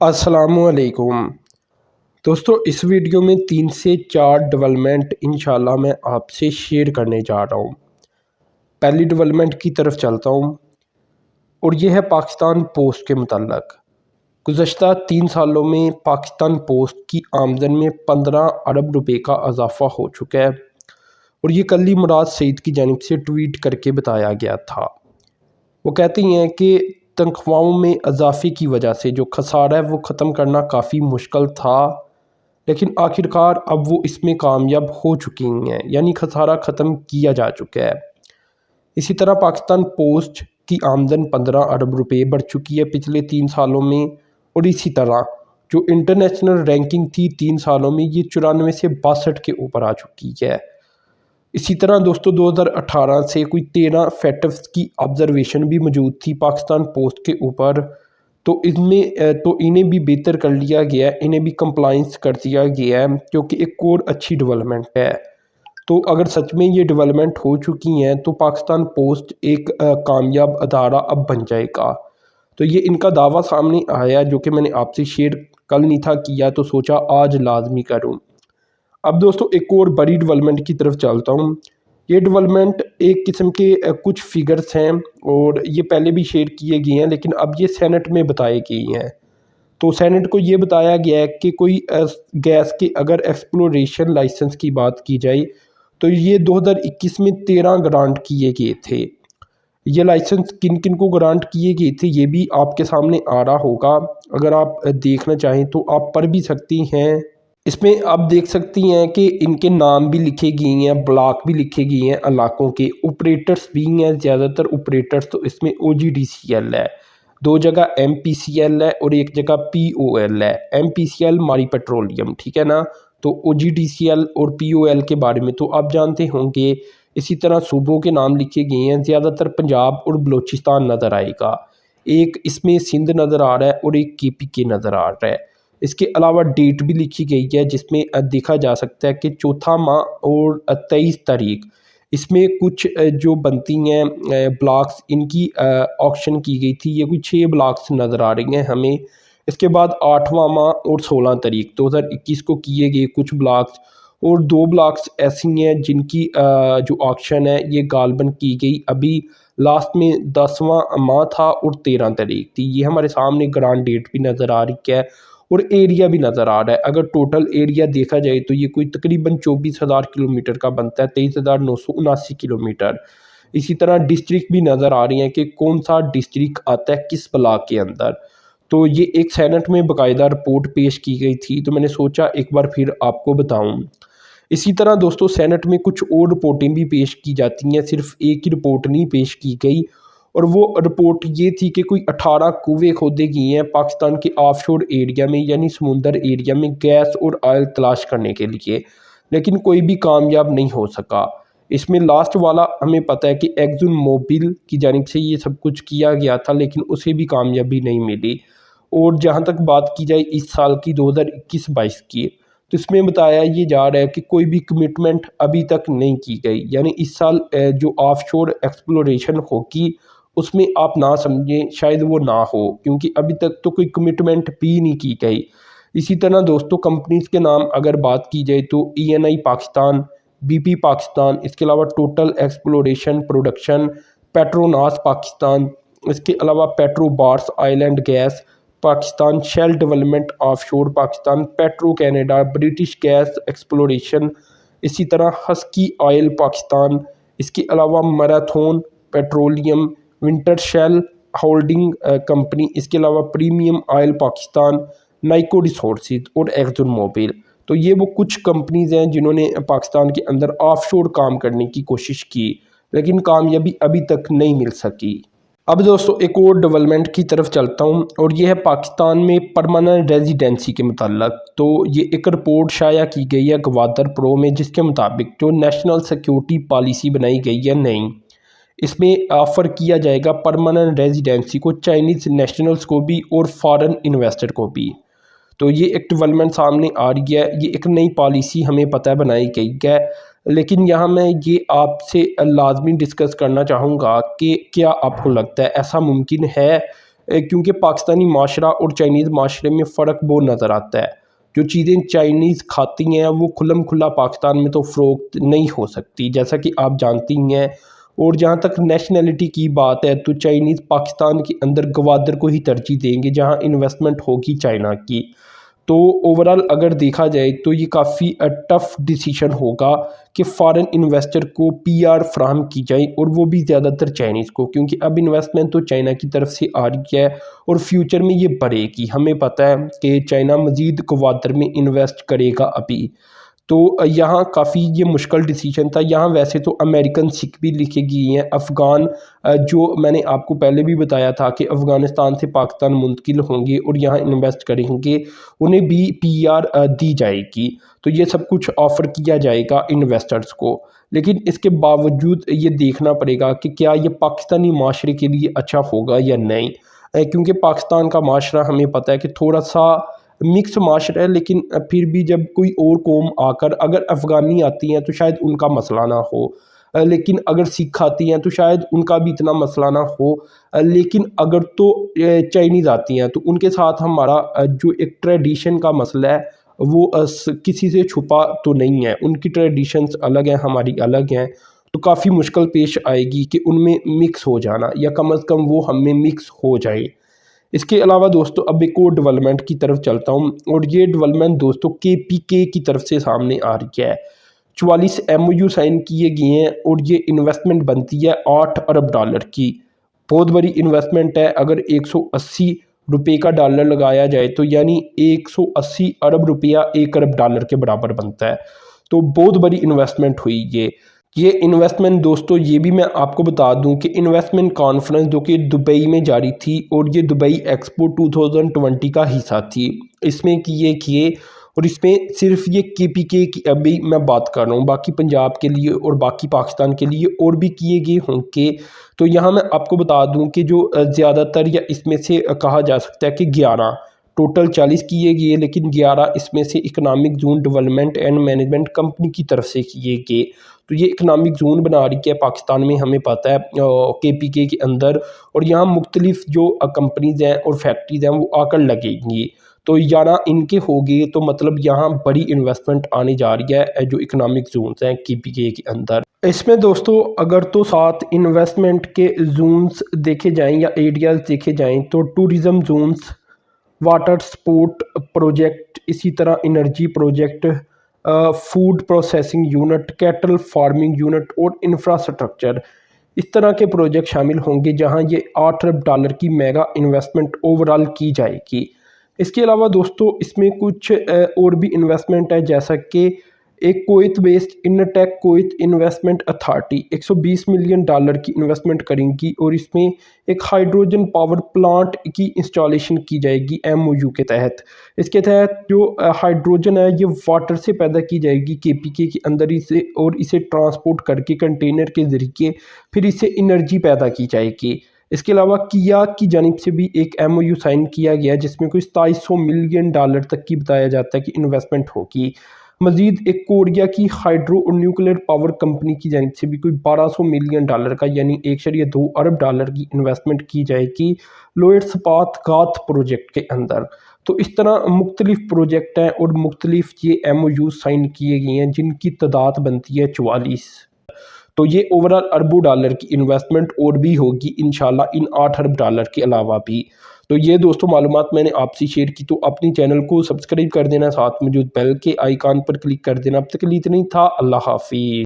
अस्सलामुअलैकुम दोस्तों, इस वीडियो में 3 से 4 डेवलपमेंट इंशाल्लाह मैं आपसे शेयर करने जा रहा हूँ। पहली डेवलपमेंट की तरफ चलता हूँ और ये है पाकिस्तान पोस्ट के मुतल्लक। गुज़श्ता 3 सालों में पाकिस्तान पोस्ट की आमदन में 15 अरब रुपए का इजाफ़ा हो चुका है और ये कल ही मुराद सईद की जानिब से ट्वीट करके बताया गया था। वो कहती हैं कि तनख्वाहों में इजाफे की वजह से जो खसारा है वो ख़त्म करना काफ़ी मुश्किल था, लेकिन आखिरकार अब वो इसमें कामयाब हो चुकी हैं, यानी खसारा ख़त्म किया जा चुका है। इसी तरह पाकिस्तान पोस्ट की आमदन 15 अरब रुपए बढ़ चुकी है पिछले 3 सालों में और इसी तरह जो इंटरनेशनल रैंकिंग थी 3 सालों में ये 94 से 62 के ऊपर आ चुकी है। इसी तरह दोस्तों 2018 से कोई 13 फैक्ट्स की ऑब्जर्वेशन भी मौजूद थी पाकिस्तान पोस्ट के ऊपर, तो इन्हें भी बेहतर कर लिया गया है, इन्हें भी कंप्लाइंस कर दिया गया है, क्योंकि एक और अच्छी डेवलपमेंट है। तो अगर सच में ये डेवलपमेंट हो चुकी हैं तो पाकिस्तान पोस्ट एक कामयाब अदारा अब बन जाएगा। तो ये इनका दावा सामने आया जो कि मैंने आपसे शेयर कल नहीं था किया, तो सोचा आज लाजमी करूँ। अब दोस्तों एक और बड़ी डेवलपमेंट की तरफ चलता हूँ। ये डेवलपमेंट एक किस्म के कुछ फिगर्स हैं और ये पहले भी शेयर किए गए हैं, लेकिन अब ये सेनेट में बताए गए हैं। तो सेनेट को ये बताया गया है कि कोई गैस के अगर एक्सप्लोरेशन लाइसेंस की बात की जाए तो ये 2021 में 13 ग्रांट किए गए थे। ये लाइसेंस किन किन को ग्रांट किए गए थे ये भी आपके सामने आ रहा होगा, अगर आप देखना चाहें तो आप पढ़ भी सकती हैं। इसमें आप देख सकती हैं कि इनके नाम भी लिखे गए हैं, ब्लॉक भी लिखे गए हैं, इलाकों के ऑपरेटर्स भी हैं। ज़्यादातर ऑपरेटर्स तो इसमें OGDCL है, 2 जगह MPCL है और 1 जगह POL है। MPCL मारी पेट्रोलियम, ठीक है ना। तो OGDCL और POL के बारे में तो आप जानते होंगे। इसी तरह सूबों के नाम लिखे गए हैं, ज़्यादातर पंजाब और बलूचिस्तान नज़र आएगा। एक इसमें सिंध नज़र आ रहा है और एक KPK नज़र आ रहा है। इसके अलावा डेट भी लिखी गई है जिसमें देखा जा सकता है कि चौथा माह और 23 तारीख इसमें कुछ जो बनती हैं ब्लॉक्स इनकी ऑक्शन की गई थी। ये कोई 6 ब्लॉक्स नज़र आ रही हैं हमें। इसके बाद 8वां माह और 16 तारीख 2021 को किए गए कुछ ब्लॉक्स, और 2 ब्लॉक्स ऐसी हैं जिनकी जो ऑक्शन है ये गालबन की गई अभी लास्ट में 10वां माह था और 13 तारीख थी। ये हमारे सामने ग्रांड डेट भी नज़र आ रही है और एरिया भी नज़र आ रहा है। अगर टोटल एरिया देखा जाए तो ये कोई तकरीबन 24,000 किलोमीटर का बनता है, 23,979 किलोमीटर। इसी तरह डिस्ट्रिक्ट भी नज़र आ रही हैं कि कौन सा डिस्ट्रिक्ट आता है किस ब्लॉक के अंदर। तो ये एक सेनेट में बाकायदा रिपोर्ट पेश की गई थी, तो मैंने सोचा एक बार फिर आपको बताऊं। इसी तरह दोस्तों सेनेट में कुछ और रिपोर्टें भी पेश की जाती हैं, सिर्फ एक ही रिपोर्ट नहीं पेश की गई। और वो रिपोर्ट ये थी कि कोई 18 कुएं खोदे गए हैं पाकिस्तान के ऑफशोर एरिया में, यानी समुंदर एरिया में गैस और ऑयल तलाश करने के लिए, लेकिन कोई भी कामयाब नहीं हो सका। इसमें लास्ट वाला हमें पता है कि एक्सन मोबिल की जानिब से ये सब कुछ किया गया था, लेकिन उसे भी कामयाबी नहीं मिली। और जहाँ तक बात की जाए इस साल की 2021-22 की, तो इसमें बताया ये जा रहा है कि कोई भी कमिटमेंट अभी तक नहीं की गई। यानी इस साल जो ऑफशोर एक्सप्लोरेशन होगी उसमें आप ना समझें, शायद वो ना हो, क्योंकि अभी तक तो कोई कमिटमेंट भी नहीं की गई। इसी तरह दोस्तों कंपनीज़ के नाम अगर बात की जाए तो ENI पाकिस्तान, BP पाकिस्तान, इसके अलावा Total exploration production, Petronas Pakistan, इसके अलावा Petrobras island gas Pakistan, Shell development offshore Pakistan, Petro Canada, British gas exploration, इसी तरह हस्की ऑयल पाकिस्तान, इसके अलावा Marathon petroleum, Wintershall holding company, इसके अलावा premium oil Pakistan, Niko resources और एक्सन मोबिल। तो ये वो कुछ कंपनीज़ हैं जिन्होंने पाकिस्तान के अंदर ऑफशोर काम करने की कोशिश की, लेकिन कामयाबी अभी तक नहीं मिल सकी। अब दोस्तों एक और डेवलपमेंट की तरफ चलता हूँ और ये है पाकिस्तान में परमानेंट रेजिडेंसी के मुताल्लक। तो ये एक रिपोर्ट शाया की गई है गवादर प्रो में, जिसके मुताबिक जो नेशनल सिक्योरिटी पॉलिसी बनाई गई है नई, इसमें ऑफ़र किया जाएगा परमानेंट रेजिडेंसी को चाइनीज़ नेशनल्स को भी और फॉरेन इन्वेस्टर को भी। तो ये एक डेवलपमेंट सामने आ रही है, ये एक नई पॉलिसी हमें पता है बनाई गई है। लेकिन यहाँ मैं ये आपसे लाजमी डिस्कस करना चाहूँगा कि क्या आपको लगता है ऐसा मुमकिन है क्योंकि पाकिस्तानी माशरा और चाइनीज़ माशरे में फ़र्क वो नज़र आता है। जो चीज़ें चाइनीज़ खाती हैं वो खुल्लम खुल्ला पाकिस्तान में तो फ़रोख्त नहीं हो सकती, जैसा कि आप जानती हैं। और जहाँ तक नेशनैलिटी की बात है तो चाइनीज़ पाकिस्तान के अंदर गवादर को ही तरजीह देंगे जहाँ इन्वेस्टमेंट होगी चाइना की। तो ओवरऑल अगर देखा जाए तो ये काफ़ी टफ़ डिसीजन होगा कि फ़ॉरेन इन्वेस्टर को पीआर फ़राहम की जाए, और वो भी ज़्यादातर चाइनीज़ को, क्योंकि अब इन्वेस्टमेंट तो चाइना की तरफ से आ रही है और फ्यूचर में ये बढ़ेगी। हमें पता है कि चाइना मज़ीद गवादर में इन्वेस्ट करेगा अभी। तो यहाँ काफ़ी ये मुश्किल डिसीजन था। यहाँ वैसे तो अमेरिकन सिख भी लिखे गए हैं, अफ़गान जो मैंने आपको पहले भी बताया था कि अफ़गानिस्तान से पाकिस्तान मुंतकिल होंगे और यहाँ इन्वेस्ट करेंगे, उन्हें भी पीआर दी जाएगी। तो ये सब कुछ ऑफ़र किया जाएगा इन्वेस्टर्स को। लेकिन इसके बावजूद ये देखना पड़ेगा कि क्या ये पाकिस्तानी माशरे के लिए अच्छा होगा या नहीं, क्योंकि पाकिस्तान का माशरा हमें पता है कि थोड़ा सा मिक्स माशरा है। लेकिन फिर भी जब कोई और कौम आकर अगर अफ़गानी आती हैं तो शायद उनका मसला ना हो, लेकिन अगर सिख आती हैं तो शायद उनका भी इतना मसला ना हो। लेकिन अगर तो चाइनीज़ आती हैं तो उनके साथ हमारा जो एक ट्रेडिशन का मसला है वो किसी से छुपा तो नहीं है। उनकी ट्रेडिशंस अलग हैं, हमारी अलग हैं। तो काफ़ी मुश्किल पेश आएगी कि उनमें मिक्स हो जाना, या कम अज़ कम वो हम में मिक्स हो जाए। इसके अलावा दोस्तों अब एक और डेवलपमेंट की तरफ चलता हूँ, और ये डेवलपमेंट दोस्तों केपीके की तरफ से सामने आ रही है। 44 एमओयू साइन किए गए हैं और ये इन्वेस्टमेंट बनती है $8 अरब की। बहुत बड़ी इन्वेस्टमेंट है। अगर 180 रुपये का डॉलर लगाया जाए तो यानी 180 अरब रुपया $1 अरब के बराबर बनता है। तो बहुत बड़ी इन्वेस्टमेंट हुई ये इन्वेस्टमेंट दोस्तों। ये भी मैं आपको बता दूं कि इन्वेस्टमेंट कॉन्फ्रेंस जो कि दुबई में जारी थी, और ये दुबई एक्सपो 2020 का हिस्सा थी, इसमें किए और इसमें सिर्फ ये केपीके की अभी मैं बात कर रहा हूँ, बाकी पंजाब के लिए और बाकी पाकिस्तान के लिए और भी किए गए होंगे। तो यहाँ मैं आपको बता दूं कि जो ज़्यादातर, या इसमें से कहा जा सकता है कि 11 टोटल 40 किए गए, लेकिन 11 इसमें से economic zone development and management company की तरफ से किए गए। तो ये इकनॉमिक जोन बना रही है पाकिस्तान में, हमें पता है केपीके के अंदर, और यहाँ मुख्तलिफ जो कंपनीज़ हैं और फैक्ट्रीज़ हैं वो आकर लगेंगी। तो यहाँ इनके हो गए तो मतलब यहाँ बड़ी इन्वेस्टमेंट आने जा रही है जो इकनॉमिक जोन्स हैं केपीके के अंदर। इसमें दोस्तों अगर तो साथ इन्वेस्टमेंट के जोन्स देखे जाएं या एरियाज़ देखे जाएं तो tourism zones, water sport project, इसी तरह energy project, food processing unit, cattle farming unit और इंफ्रास्ट्रक्चर, इस तरह के प्रोजेक्ट शामिल होंगे जहां ये $8 अरब की मेगा इन्वेस्टमेंट ओवरऑल की जाएगी। इसके अलावा दोस्तों इसमें कुछ और भी इन्वेस्टमेंट है, जैसा कि एक Kuwait based intake Kuwait investment authority $120 million की इन्वेस्टमेंट करेंगी, और इसमें एक हाइड्रोजन पावर प्लांट की इंस्टॉलेशन की जाएगी एमओयू के तहत। इसके तहत जो हाइड्रोजन है ये वाटर से पैदा की जाएगी केपीके के अंदर इसे, और इसे ट्रांसपोर्ट करके कंटेनर के ज़रिए फिर इसे एनर्जी पैदा की जाएगी। इसके अलावा किया की जानिब से भी एक एमओयू साइन किया गया जिसमें कोई $2700 मिलियन तक की बताया जाता है कि इन्वेस्टमेंट होगी। मजीद एक कोरिया की हाइड्रो और न्यूक्लियर पावर कंपनी की जानिब से भी कोई $1200 मिलियन का यानी $1.2 अरब की इन्वेस्टमेंट की जाएगी लोएट स्पात गाथ प्रोजेक्ट के अंदर। तो इस तरह मुख्तलिफ प्रोजेक्ट हैं और मुख्तलिफ ये एमओयू साइन किए गए हैं जिनकी तादाद बनती है 44। तो ये ओवरऑल अरबों डॉलर की इन्वेस्टमेंट और भी होगी इंशाल्लाह इन $8 अरब के अलावा भी। तो ये दोस्तों मालूमात मैंने आपसे शेयर की। तो अपनी चैनल को सब्सक्राइब कर देना, साथ मौजूद बेल के आइकॉन पर क्लिक कर देना। अब तक के लिए इतना ही था। अल्लाह हाफिज़।